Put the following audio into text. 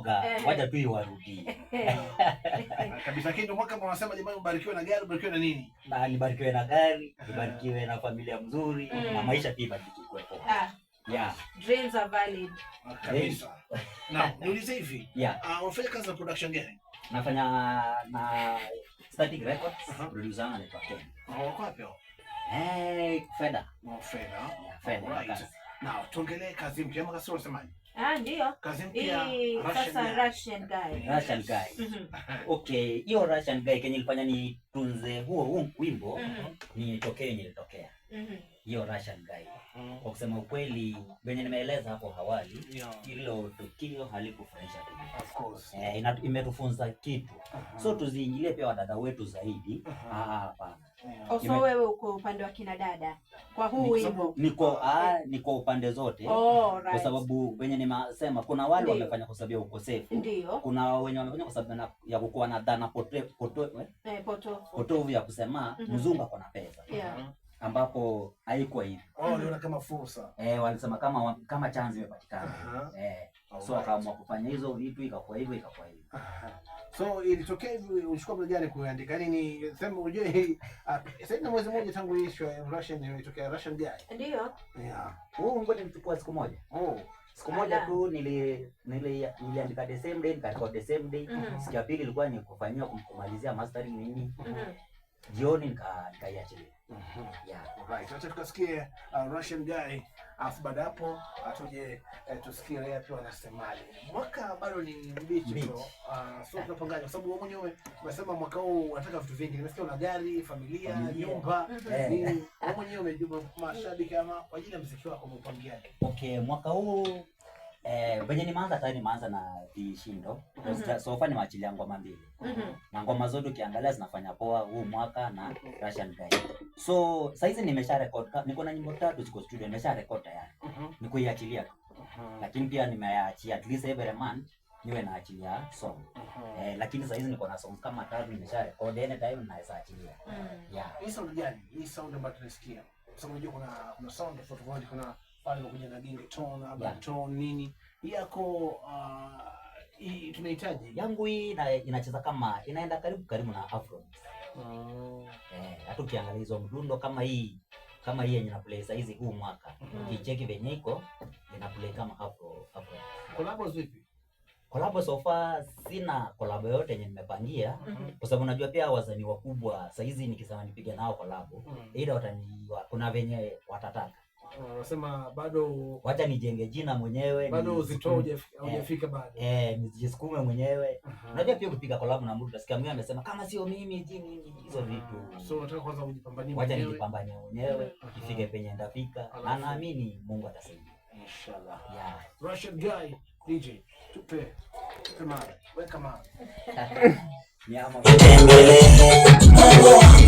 mboga, wacha tu iwarudie. Kabisa. Ndio mwaka mnasema jamani, mbarikiwe na gari, mbarikiwe na nini? Na nibarikiwe na gari, nibarikiwe na familia mzuri, na maisha pia ibadilike kwepo. Yeah. Dreams are valid. Kabisa. Na niulize hivi. Yeah. Unafanya kazi na production gani? Nafanya na Static Records, producer wangu anaitwa Ken. Wako wapi hao? Fedha. Fedha. Fedha. Right. Na tuongelee kazi mpya ama kasoro unasemaje? Ndio. Kazi mpya sasa Russian guy. Russian guy. Okay, hiyo Russian guy kenye ilifanya ni tunze huo wimbo nilitokea. Hiyo Russian guy. Kwa kusema ukweli, venye nimeeleza hapo awali, hilo tukio halikufurahisha tu. Of course. Imetufunza kitu. So tuziingilie pia wadada wetu zaidi. Hapana. So wewe uko upande wa kina dada kwa huu wimbo? Niko upande zote. Right. Kwa sababu wenye nimesema kuna wale wamefanya kwa sababu ya ukosefu. Ndio. Kuna wenye wamefanya kwa sababu ya kukuwa na dhana potovu ya kusema mzungu ako na pesa. Ambapo haikuwa hivi. Waliona kama fursa. Walisema kama chance imepatikana. So wakaamua kufanya hizo vitu, ikakuwa hivyo. So ilitokea hivi, uchukua muda gani kuandika? Nini sema unajue sasa ni mwezi mmoja tangu ishwe Russian ilitokea Russian guy. Ndio. Ngoja nichukue siku moja. Siku moja tu niliandika the same day, nikarekod the same day. Siku ya pili ilikuwa ni kufanyia kumalizia mastering nini. Jioni nikaiachilia. Right. Acha tukasikie Russian guy. Afu baada hapo atuje tusikie yeye pia anasemaje. Mwaka bado ni mbichi bro. So tunapangana kwa sababu wewe mwenyewe umesema mwaka huu unataka vitu vingi. Nimesikia una gari, familia, nyumba. Wewe mwenyewe umejua mashabiki ama kwa ajili ya muziki wako umepangiaje? Okay, mwaka huu venye nimeanza na vishindo. So far nimeachilia ngoma mbili. Na ngoma zote ukiangalia zinafanya poa huu mwaka na Russian guy. So saizi nimesha record, niko na nyimbo 3 ziko studio, nimesha record tayari. Niko iachilia tu. Lakini pia nimeachia at least every month niwe naachilia song. Lakini saizi niko na songs kama 3 nimesha record, anytime naweza achilia. Hii sound gani? Hii sound ambayo tunasikia. Kwa sababu unajua kuna sound tofauti, kuna pale kuja na gingi tone, bass tone nini. Hii yako hii tunahitaji. Yangu hii inacheza kama inaenda karibu na afro. Hata ukiangalia hizo mdundo kama hii yenye na play saizi huu mwaka. Ukicheki venye iko ina play kama afro. Collabs vipi? Collab so far sina collab yote yenye nimepangia kwa sababu najua pia wasanii wakubwa saizi nikisema nipige nao collab ila wataniwa kuna venye watataka. Unasema bado wacha nijenge jina mwenyewe, bado uzitoe hujafika bado. Nijisukume mwenyewe. Unajua pia kupiga collab na mtu utasikia mimi amesema kama sio mimi nini hizo vitu. So unataka kwanza ujipambanie mwenyewe. Wacha nijipambanie mwenyewe, ifike penye ndafika na naamini Mungu atasaidia. Inshallah. Russian guy DJ tupe mara weka mara. Nyama.